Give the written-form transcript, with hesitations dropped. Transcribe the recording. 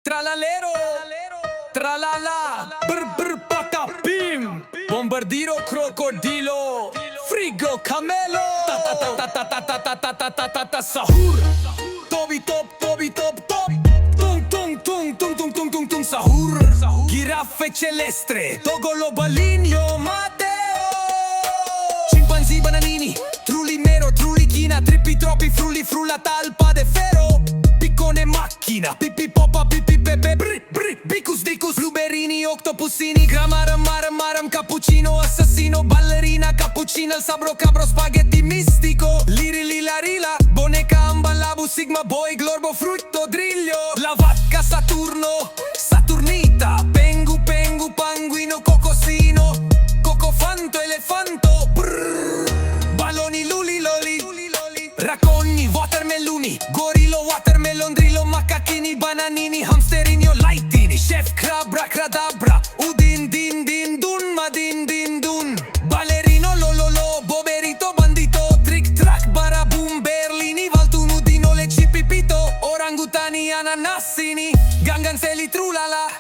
Tralalero, tralala, patapim, bombardiro, crocodilo, frigo, camelo, sahur, tobi top, tung tung tung tung tung tung tung tung sahur, giraffe celestre, togolo baligno, Matteo, scimpanzì bananini, trulli nero, trulli china, trippi troppi, frulli, frulla talpa de ferro, piccone macchina, pippi popa, pippi pepe, bicus dicus, bluberini, octopussini, gramaram, maram, cappuccino, assassino, ballerina, cappuccina, il sabro, cabro, spaghetti mistico, liri, lila, rila, boneca, ambalabu, sigma, boy, glorbo, frutto, driglio, la vacca, Saturno, Saturnita, pengu, panguino, cocosino, cocofanto, elefanto, baloni, luli, loli, racogni, watermeloni, gorillo, watermelon, drillo, macacchini, bananini, hamsterini, lightini, chef, crabra, cradabra, udin, din, din, dun, madin, din, dun, ballerino, lololo, boberito, bandito, trick, track, barabum, berlini, valtunudino, le cipipito, orangutani, ananassini, ganganzeli, trulala.